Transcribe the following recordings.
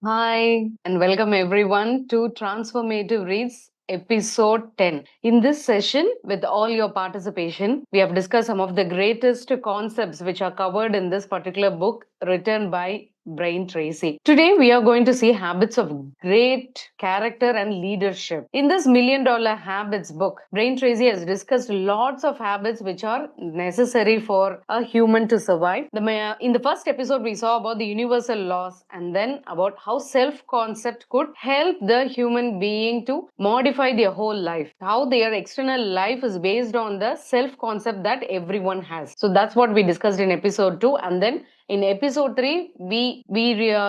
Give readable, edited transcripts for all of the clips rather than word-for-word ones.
Hi, and welcome everyone to Transformative Reads episode 10. In this session, with all your participation, we have discussed some of the greatest concepts which are covered in this particular book written by Brain Tracy. Today, we are going to see habits of great character and leadership. In this Million Dollar Habits book, Brain Tracy has discussed lots of habits which are necessary for a human to survive. In the first episode, we saw about the universal laws and then about how self concept could help the human being to modify their whole life. How their external life is based on the self concept that everyone has. So that's what we discussed in episode 2, and then in episode 3, we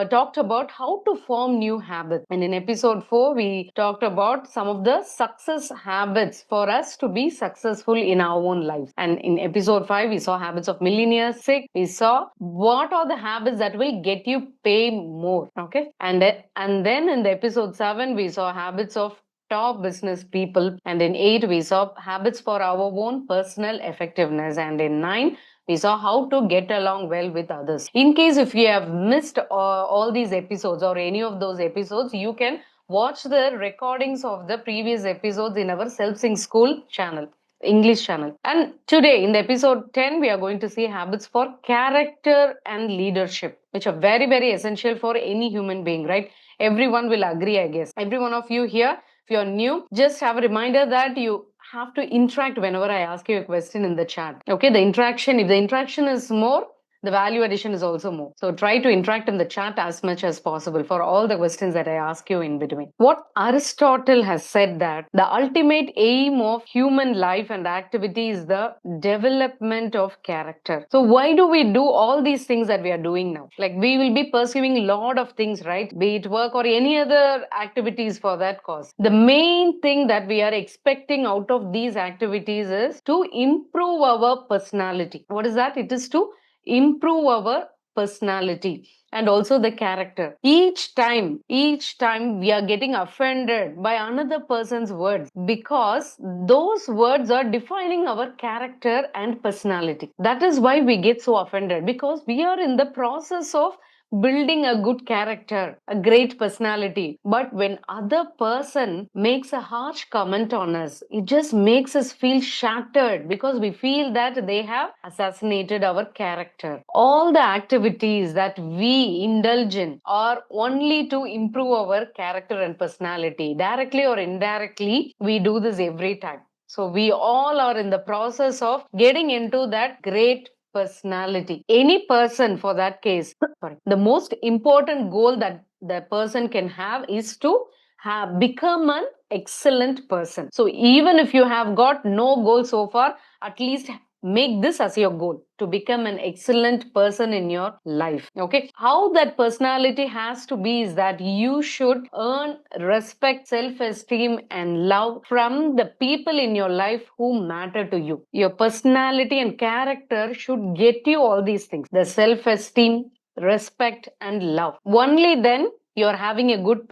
talked about how to form new habits. And in episode 4, we talked about some of the success habits for us to be successful in our own lives. And in episode 5, we saw habits of millionaires. 6, we saw what are the habits that will get you pay more. Okay. And then in the episode 7, we saw habits of top business people. And in 8, we saw habits for our own personal effectiveness. And in 9, we saw how to get along well with others. In case if you have missed all these episodes or any of those episodes, you can watch the recordings of the previous episodes in our Self-Sing School channel. English channel. And today in the episode 10, we are going to see habits for character and leadership, which are very, very essential for any human being, right? Everyone will agree, I guess. Every one of you here, if you're new, just have a reminder that you have to interact whenever I ask you a question in the chat. Okay, the interaction, if the interaction is more, the value addition is also more. So try to interact in the chat as much as possible for all the questions that I ask you in between. What Aristotle has said that the ultimate aim of human life and activity is the development of character. So why do we do all these things that we are doing now? Like we will be pursuing a lot of things, right? Be it work or any other activities for that cause. The main thing that we are expecting out of these activities is to improve our personality. What is that? It is to improve our personality and also the character. Each time we are getting offended by another person's words because those words are defining our character and personality. That is why we get so offended, because we are in the process of building a good character, a great personality. But when other person makes a harsh comment on us, it just makes us feel shattered because we feel that they have assassinated our character. All the activities that we indulge in are only to improve our character and personality. Directly or indirectly, we do this every time. So we all are in the process of getting into that great personality. Any person for that case, sorry, the most important goal that the person can have is to have become an excellent person. So even if you have got no goal so far, at least make this as your goal to become an excellent person in your life. Okay, how that personality has to be is that you should earn respect, self-esteem and love from the people in your life who matter to you. Your personality and character should get you all these things: the self-esteem, respect and love. Only then you're having a good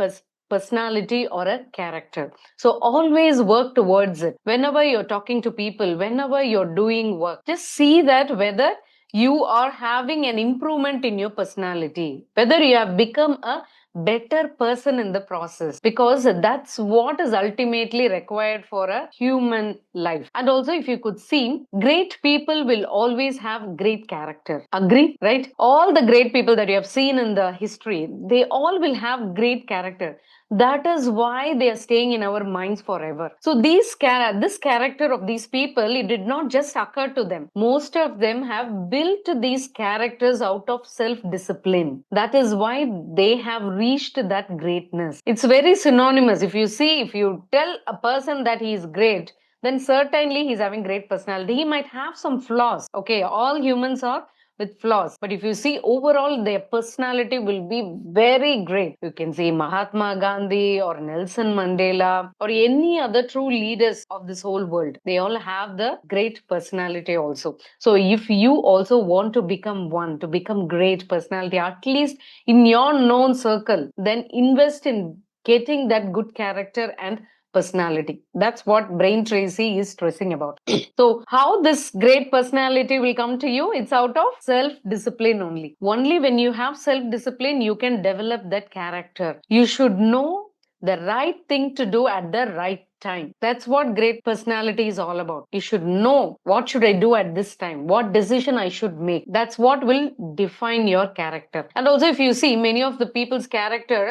personality or a character. So always work towards it. Whenever you're talking to people, whenever you're doing work, just see that whether you are having an improvement in your personality, whether you have become a better person in the process, because that's what is ultimately required for a human life. And also, if you could see, great people will always have great character. Agree, right? All the great people that you have seen in the history, they all will have great character. That is why they are staying in our minds forever. So this character of these people, it did not just occur to them. Most of them have built these characters out of self-discipline. That is why they have reached that greatness. It's very synonymous. If you see, if you tell a person that he is great, then certainly he's having great personality. He might have some flaws. Okay, all humans are with flaws. But if you see, overall, their personality will be very great. You can see Mahatma Gandhi or Nelson Mandela or any other true leaders of this whole world. They all have the great personality also. So if you also want to become one, to become great personality, at least in your known circle, then invest in getting that good character and personality. That's what Brain Tracy is stressing about. So, how this great personality will come to you? It's out of self discipline only. Only when you have self discipline, you can develop that character. You should know the right thing to do at the right time. That's what great personality is all about. You should know what should I do at this time, what decision I should make. That's what will define your character. And also, if you see many of the people's character,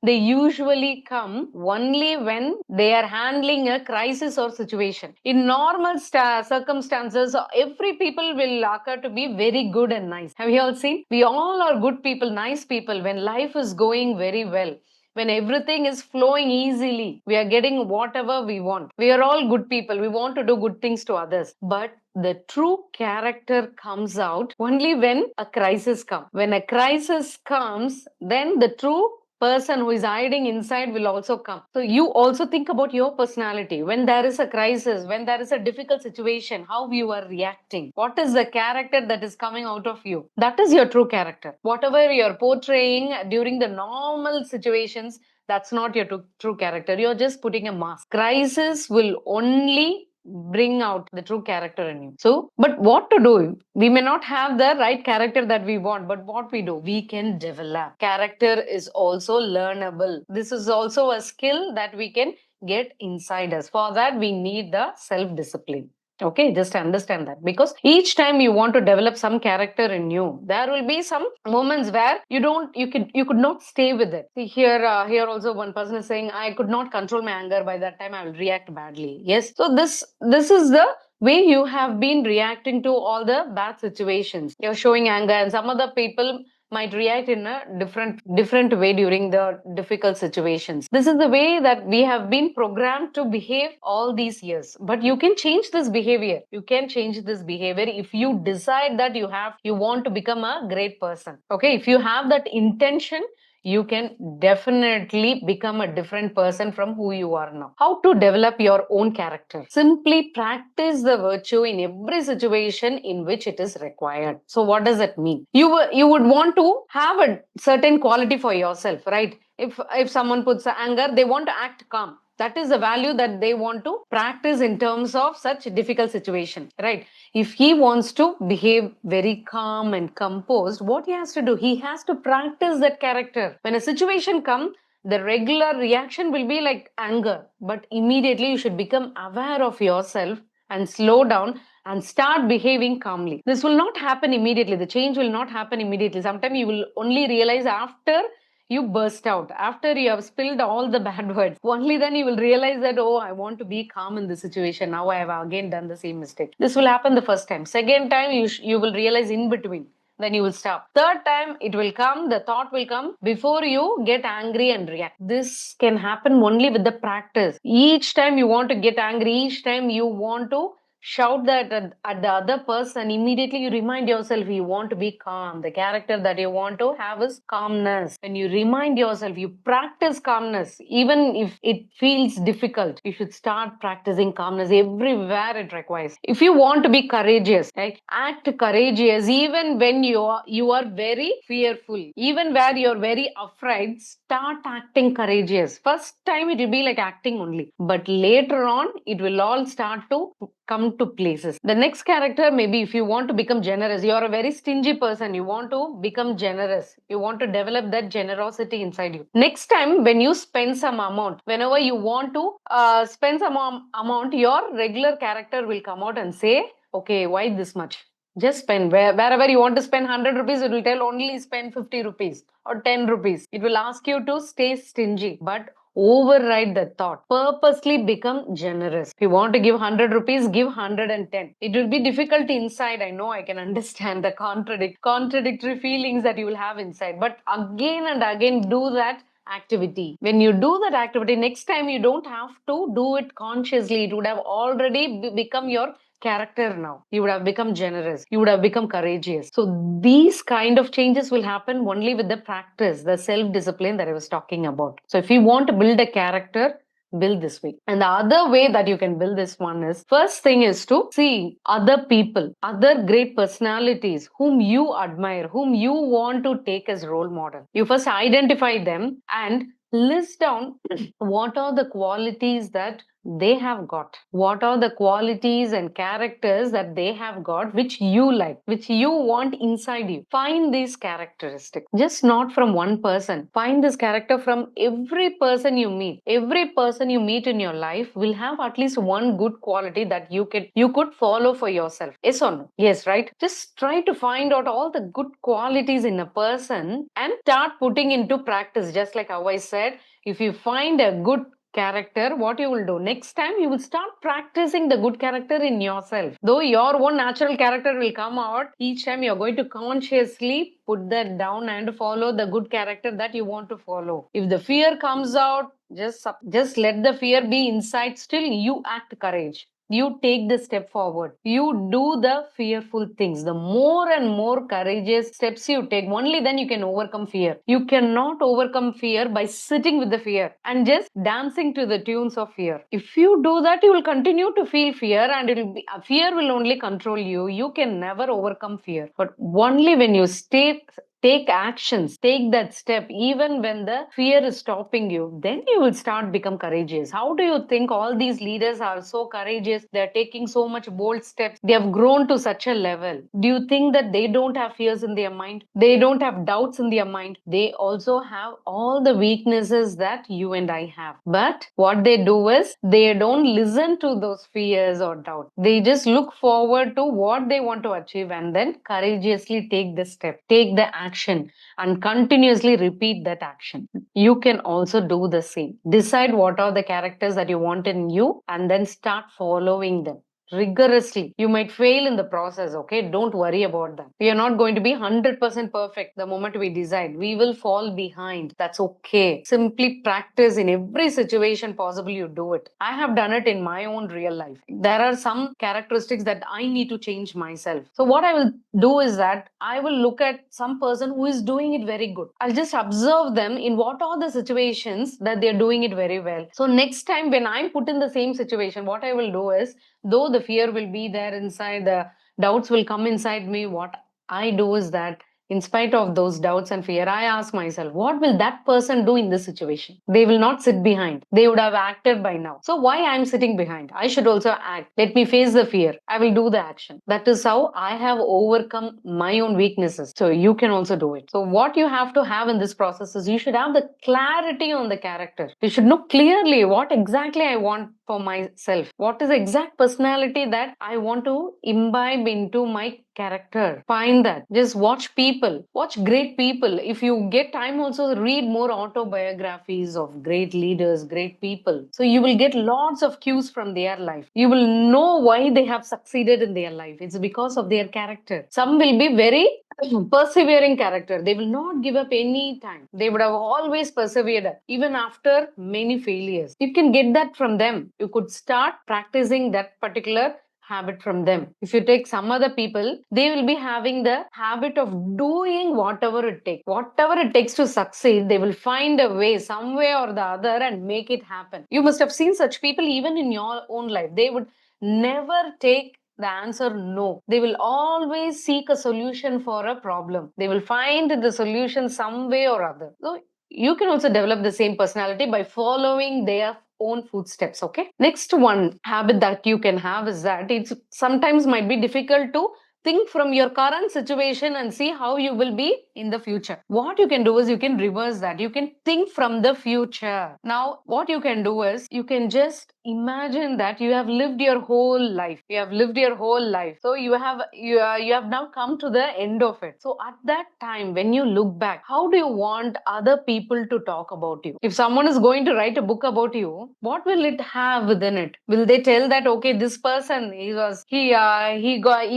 they usually come only when they are handling a crisis or situation. In normal circumstances, every people will occur to be very good and nice. Have you all seen? We all are good people, nice people when life is going very well. When everything is flowing easily, we are getting whatever we want. We are all good people. We want to do good things to others. But the true character comes out only when a crisis comes. When a crisis comes, then the true person who is hiding inside will also come. So you also think about your personality. When there is a crisis, when there is a difficult situation, how you are reacting. What is the character that is coming out of you? That is your true character. Whatever you're portraying during the normal situations, that's not your true character. You're just putting a mask. Crisis will only bring out the true character in you. So, but what to do? We may not have the right character that we want, but what we do? We can develop. Character is also learnable. This is also a skill that we can get inside us. For that, we need the self-discipline. Okay, just understand that, because each time you want to develop some character in you, there will be some moments where you could not stay with it. See here also one person is saying, I could not control my anger. By that time I will react badly. Yes, so this is the way you have been reacting to all the bad situations. You're showing anger, and some other people might react in a different way during the difficult situations. This is the way that we have been programmed to behave all these years. But you can change this behavior. You can change this behavior if you decide that you want to become a great person. Okay, if you have that intention, you can definitely become a different person from who you are now. How to develop your own character? Simply practice the virtue in every situation in which it is required. So what does it mean? You would want to have a certain quality for yourself, right? If someone puts anger, they want to act calm. That is the value that they want to practice in terms of such difficult situation, right? If he wants to behave very calm and composed, what he has to do? He has to practice that character. When a situation comes, the regular reaction will be like anger, but immediately you should become aware of yourself and slow down and start behaving calmly. This will not happen immediately. The change will not happen immediately. Sometimes you will only realize after you burst out, after you have spilled all the bad words. Only then you will realize that, oh, I want to be calm in this situation. Now I have again done the same mistake. This will happen the first time. Second time, you will realize in between. Then you will stop. Third time, it will come, the thought will come before you get angry and react. This can happen only with the practice. Each time you want to get angry, each time you want to shout that at the other person, immediately you remind yourself you want to be calm. The character that you want to have is calmness. When you remind yourself, you practice calmness, even if it feels difficult, you should start practicing calmness everywhere it requires. If you want to be courageous, right, act courageous even when you are very fearful, even where you're very afraid. Start acting courageous. First time it will be like acting only, but later on it will all start to come to places. The next character, maybe if you want to become generous, you're a very stingy person, you want to become generous, you want to develop that generosity inside you. Next time when you spend some amount, whenever you want to spend some amount, your regular character will come out and say, okay, why this much? Just spend. Wherever you want to spend 100 rupees, it will tell only spend 50 rupees or 10 rupees. It will ask you to stay stingy, but override the thought. Purposely become generous. If you want to give 100 rupees, give 110. It will be difficult inside. I know, I can understand the contradictory feelings that you will have inside. But again and again, do that activity. When you do that activity, next time you don't have to do it consciously. It would have already become your character now. You would have become generous. You would have become courageous. So these kind of changes will happen only with the practice, the self-discipline that I was talking about. So if you want to build a character, build this way. And the other way that you can build this one is, first thing is to see other people, other great personalities whom you admire, whom you want to take as role model. You first identify them and List down what are the qualities that they have got, what are the qualities and characters that they have got which you like, which you want inside you. Find these characteristics, just not from one person. Find this character from every person you meet. Every person you meet in your life will have at least one good quality that you could follow for yourself. Yes or no? Yes, right? Just try to find out all the good qualities in a person and start putting into practice. Just like how I said, if you find a good character, what you will do next time, you will start practicing the good character in yourself. Though your own natural character will come out, each time you're going to consciously put that down and follow the good character that you want to follow. If the fear comes out, just let the fear be inside. Still, you act courage. You take the step forward. You do the fearful things. The more and more courageous steps you take, only then you can overcome fear. You cannot overcome fear by sitting with the fear and just dancing to the tunes of fear. If you do that, you will continue to feel fear, and fear will only control you. You can never overcome fear. But only when you take actions, take that step, even when the fear is stopping you, then you will start become courageous. How do you think all these leaders are so courageous? They're taking so much bold steps. They have grown to such a level. Do you think that they don't have fears in their mind? They don't have doubts in their mind. They also have all the weaknesses that you and I have. But what they do is they don't listen to those fears or doubt. They just look forward to what they want to achieve and then courageously take the step, take the action, and continuously repeat that action. You can also do the same. Decide what are the characters that you want in you and then start following them rigorously. You might fail in the process, okay? Don't worry about that. We are not going to be 100% perfect the moment we decide. We will fall behind. That's okay. Simply practice in every situation possible, you do it. I have done it in my own real life. There are some characteristics that I need to change myself. So what I will do is that I will look at some person who is doing it very good. I'll just observe them in what are the situations that they're doing it very well. So next time when I'm put in the same situation, what I will do is, though the fear will be there inside, the doubts will come inside me, what I do is that in spite of those doubts and fear, I ask myself, what will that person do in this situation? They will not sit behind. They would have acted by now. So why I'm sitting behind? I should also act. Let me face the fear. I will do the action. That is how I have overcome my own weaknesses. So you can also do it. So what you have to have in this process is you should have the clarity on the character. You should know clearly what exactly I want for myself. What is the exact personality that I want to imbibe into my character? Find that. Just watch people. Watch great people. If you get time, also read more autobiographies of great leaders, great people. So you will get lots of cues from their life. You will know why they have succeeded in their life. It's because of their character. Some will be very persevering character. They will not give up any time. They would have always persevered even after many failures. You can get that from them. You could start practicing that particular habit from them. If you take some other people, they will be having the habit of doing whatever it takes. Whatever it takes to succeed, they will find a way, some way or the other, and make it happen. You must have seen such people even in your own life. They would never take the answer no. They will always seek a solution for a problem. They will find the solution some way or other. So you can also develop the same personality by following their own footsteps. Okay. Next one habit that you can have is that it's sometimes might be difficult to think from your current situation and see how you will be in the future. What you can do is you can reverse that. You can think from the future. Now, what you can do is you can just imagine that you have lived your whole life. You have lived your whole life. So you have now come to the end of it. So at that time, when you look back, how do you want other people to talk about you? If someone is going to write a book about you, what will it have within it? Will they tell that, okay, this person he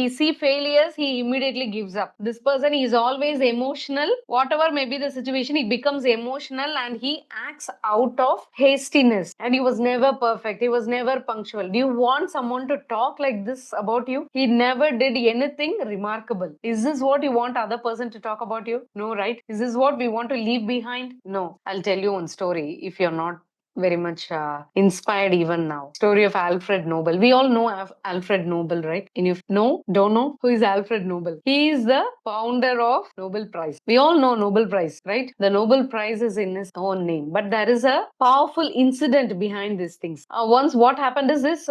see failures, he immediately gives up. This person is always emotional. Whatever may be the situation, he becomes emotional and he acts out of hastiness. And he was never perfect. He was never punctual. Do you want someone to talk like this about you? He never did anything remarkable. Is this what you want other person to talk about you? No, right? Is this what we want to leave behind? No. I'll tell you one story if you're not very much inspired even now. Story of Alfred Nobel. We all know Alfred Nobel, right? And if no, don't know who is Alfred Nobel. He is the founder of Nobel Prize. We all know Nobel Prize, right? The Nobel Prize is in his own name, but there is a powerful incident behind these things. Once, what happened is this: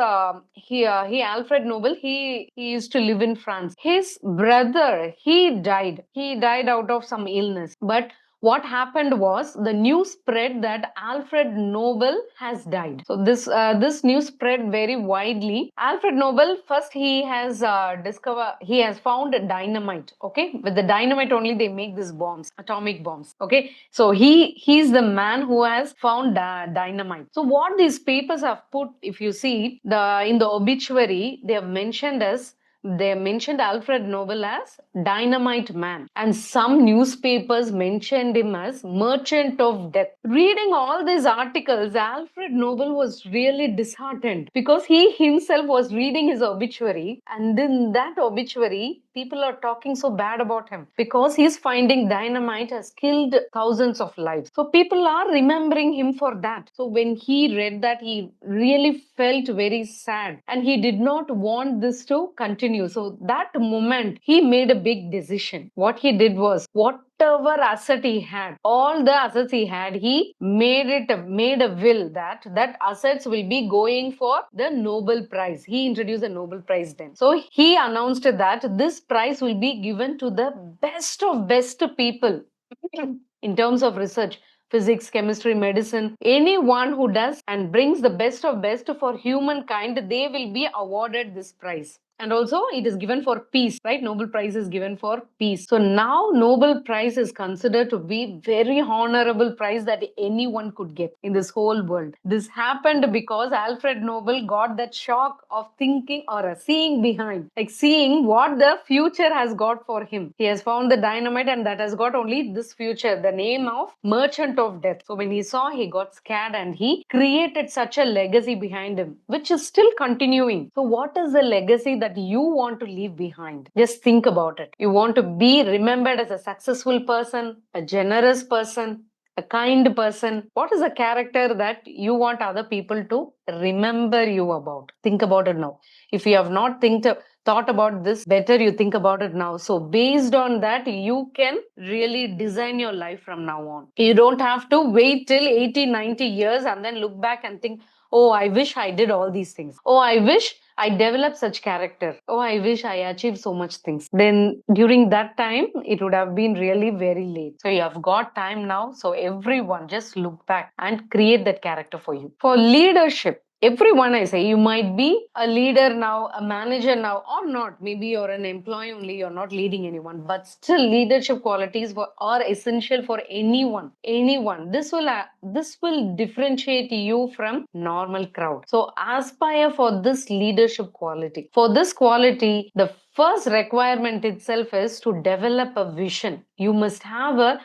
he Alfred Nobel. He used to live in France. His brother, he died. He died out of some illness, but what happened was the news spread that Alfred Nobel has died. So this news spread very widely. Alfred Nobel, first he has found dynamite. Okay, with the dynamite only they make these bombs, atomic bombs. Okay, so he's the man who has found dynamite. So what these papers have put, if you see the in the obituary, they have mentioned as they mentioned Alfred Nobel as dynamite man, and some newspapers mentioned him as merchant of death. Reading all these articles, Alfred Nobel was really disheartened because he himself was reading his obituary, and in that obituary, people are talking so bad about him because he's finding dynamite has killed thousands of lives. So people are remembering him for that. So when he read that, he really felt very sad and he did not want this to continue. So that moment, he made a big decision. What he did was, whatever asset he had, all the assets he had, he made a will that assets will be going for the Nobel Prize. He introduced the Nobel Prize then. So he announced that this prize will be given to the best of best people in terms of research, physics, chemistry, medicine. Anyone who does and brings the best of best for humankind, they will be awarded this prize. And also it is given for peace, right? Nobel Prize is given for peace. So now Nobel Prize is considered to be very honorable prize that anyone could get in this whole world. This happened because Alfred Nobel got that shock of thinking or seeing behind, like seeing what the future has got for him. He has found the dynamite and that has got only this future, the name of merchant of death. So when he saw, he got scared and he created such a legacy behind him, which is still continuing. So what is the legacy that you want to leave behind? Just think about it. You want to be remembered as a successful person, a generous person, a kind person. What is a character that you want other people to remember you about? Think about it now. If you have not thought about this, better you think about it now. So based on that, you can really design your life from now on. You don't have to wait till 80, 90 years and then look back and think, oh, I wish I did all these things. Oh, I wish I developed such character. Oh, I wish I achieved so much things. Then during that time, it would have been really very late. So you have got time now. So everyone just look back and create that character for you. For leadership, everyone, I say, you might be a leader now, a manager now, or not. Maybe you're an employee only, you're not leading anyone, but still leadership qualities are essential for anyone. This will differentiate you from normal crowd. So aspire for this leadership quality. For this quality, the first requirement itself is to develop a vision. You must have a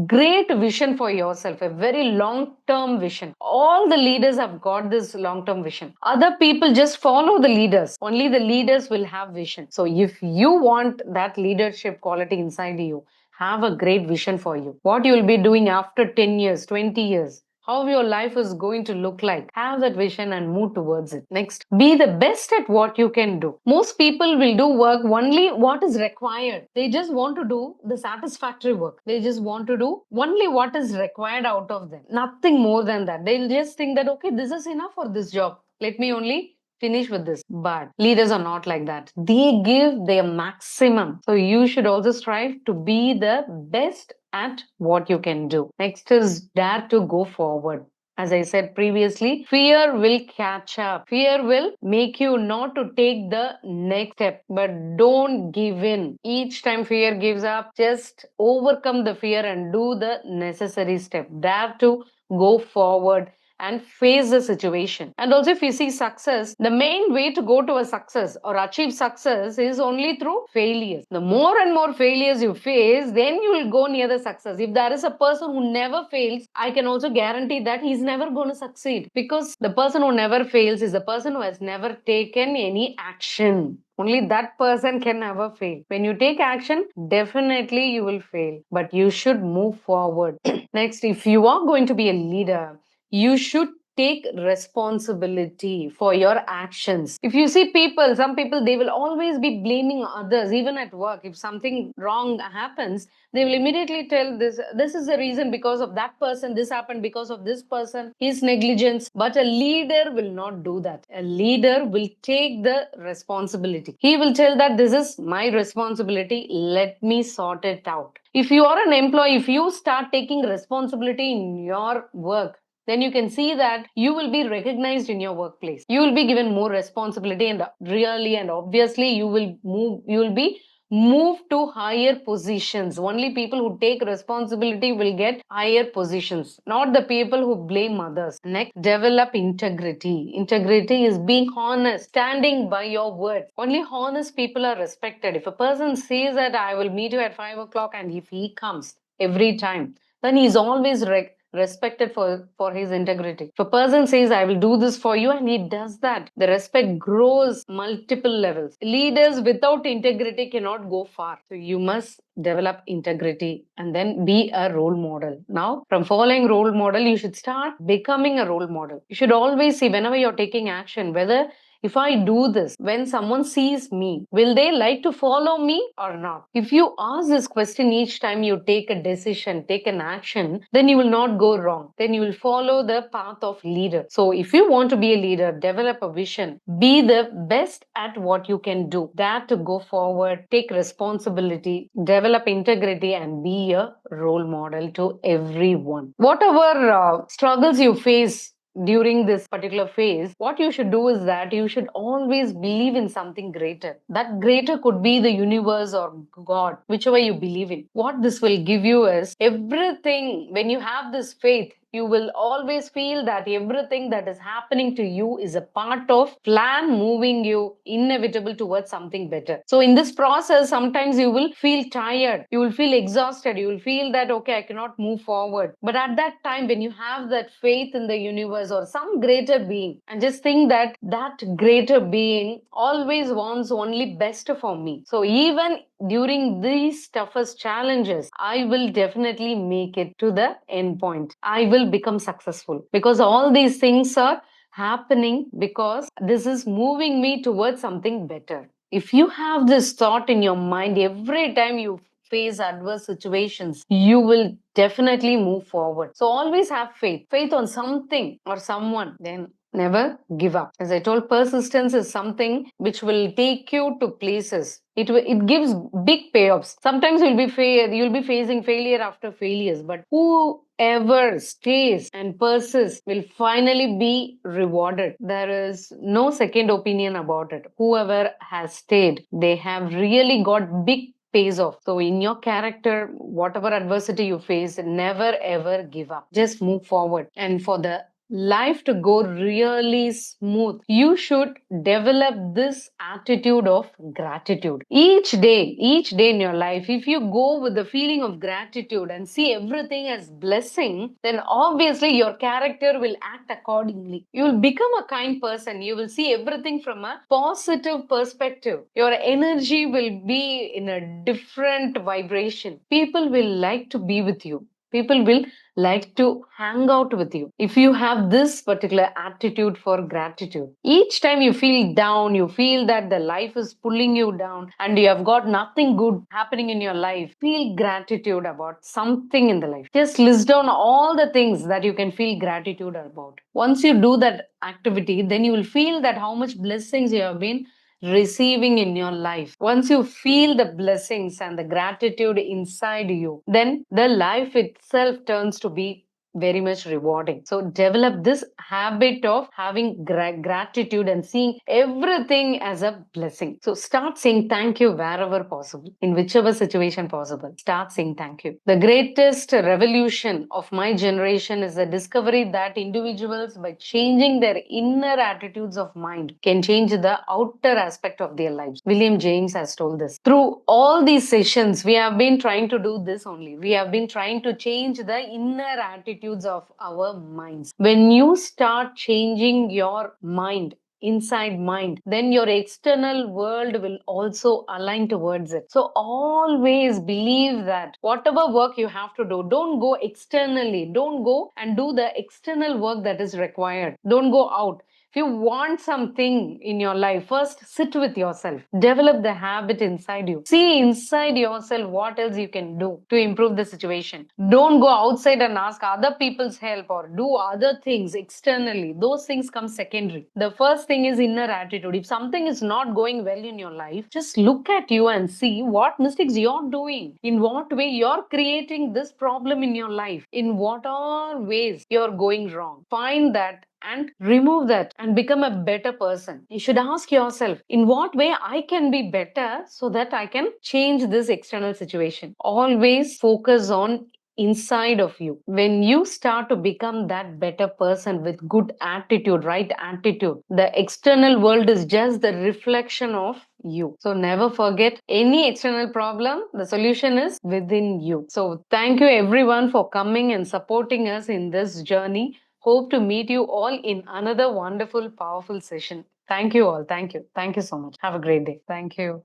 great vision for yourself, a very long term vision. All the leaders have got this long term vision. Other people just follow the leaders. Only the leaders will have vision. So if you want that leadership quality inside you, have a great vision for you. What you will be doing after 10 years, 20 years, how your life is going to look like. Have that vision and move towards it. Next, be the best at what you can do. Most people will do work only what is required. They just want to do the satisfactory work. They just want to do only what is required out of them. Nothing more than that. They'll just think that, okay, this is enough for this job. Let me only finish with this. But leaders are not like that. They give their maximum. So you should also strive to be the best at what you can do. Next is dare to go forward. As I said previously, fear will catch up. Fear will make you not to take the next step, but don't give in. Each time fear gives up, just overcome the fear and do the necessary step. Dare to go forward and face the situation. And also, if you see success, the main way to go to a success or achieve success is only through failures. The more and more failures you face, then you will go near the success. If there is a person who never fails, I can also guarantee that he's never going to succeed, because the person who never fails is the person who has never taken any action. Only that person can never fail. When you take action, definitely you will fail, but you should move forward. Next, if you are going to be a leader, you should take responsibility for your actions. If you see people, some people, they will always be blaming others, even at work. If something wrong happens, they will immediately tell this is the reason, because of that person, this happened because of this person, his negligence. But a leader will not do that. A leader will take the responsibility. He will tell that this is my responsibility, let me sort it out. If you are an employee, if you start taking responsibility in your work, then you can see that you will be recognized in your workplace. You will be given more responsibility, and really and obviously you will be moved to higher positions. Only people who take responsibility will get higher positions, not the people who blame others. Next, develop integrity. Integrity is being honest, standing by your word. Only honest people are respected. If a person says that I will meet you at 5 o'clock, and if he comes every time, then he's always respected for his integrity. If a person says I will do this for you and he does that, the respect grows multiple levels. Leaders without integrity cannot go far. So you must develop integrity and then be a role model. Now, from following role model, you should start becoming a role model. You should always see, whenever you're taking action, whether if I do this, when someone sees me, will they like to follow me or not? If you ask this question each time you take a decision, take an action, then you will not go wrong. Then you will follow the path of leader. So if you want to be a leader, develop a vision, be the best at what you can do. That to go forward, take responsibility, develop integrity, and be a role model to everyone. Whatever struggles you face during this particular phase, what you should do is that you should always believe in something greater. That greater could be the universe or God, whichever you believe in. What this will give you is everything. When you have this faith, you will always feel that everything that is happening to you is a part of plan moving you inevitable towards something better. So in this process, sometimes you will feel tired, you will feel exhausted, you will feel that okay, I cannot move forward. But at that time, when you have that faith in the universe or some greater being, and just think that that greater being always wants only best for me. So even during these toughest challenges, I will definitely make it to the end point. I will become successful, because all these things are happening because this is moving me towards something better. If you have this thought in your mind every time you face adverse situations, you will definitely move forward. So always have faith on something or someone. Then never give up. As I told, persistence is something which will take you to places. It gives big payoffs. Sometimes you'll be facing failure after failures, but whoever stays and persists will finally be rewarded. There is no second opinion about it. Whoever has stayed, they have really got big pays off. So in your character, whatever adversity you face, never ever give up. Just move forward. And for the life to go really smooth, you should develop this attitude of gratitude. Each day in your life, if you go with the feeling of gratitude and see everything as blessing, then obviously your character will act accordingly. You will become a kind person. You will see everything from a positive perspective. Your energy will be in a different vibration. People will like to be with you. People will like to hang out with you if you have this particular attitude for gratitude. Each time you feel down, you feel that the life is pulling you down and you have got nothing good happening in your life, feel gratitude about something in the life. Just list down all the things that you can feel gratitude about. Once you do that activity, then you will feel that how much blessings you have been receiving in your life. Once you feel the blessings and the gratitude inside you, then the life itself turns to be very much rewarding. So develop this habit of having gratitude and seeing everything as a blessing. So start saying thank you wherever possible, in whichever situation possible. Start saying thank you. The greatest revolution of my generation is the discovery that individuals, by changing their inner attitudes of mind, can change the outer aspect of their lives. William James has told this. Through all these sessions, we have been trying to do this only. We have been trying to change the inner attitudes of our minds. When you start changing your mind, inside mind, then your external world will also align towards it. So always believe that whatever work you have to do, don't go externally. Don't go and do the external work that is required. Don't go out. If you want something in your life, first sit with yourself. Develop the habit inside you. See inside yourself what else you can do to improve the situation. Don't go outside and ask other people's help or do other things externally. Those things come secondary. The first thing is inner attitude. If something is not going well in your life, just look at you and see what mistakes you're doing. In what way you're creating this problem in your life. In what are ways you're going wrong. Find that and remove that and become a better person. You should ask yourself, in what way I can be better so that I can change this external situation. Always focus on inside of you. When you start to become that better person with good attitude, right attitude, the external world is just the reflection of you. So never forget, any external problem, the solution is within you. So thank you everyone for coming and supporting us in this journey. Hope to meet you all in another wonderful, powerful session. Thank you all. Thank you. Thank you so much. Have a great day. Thank you.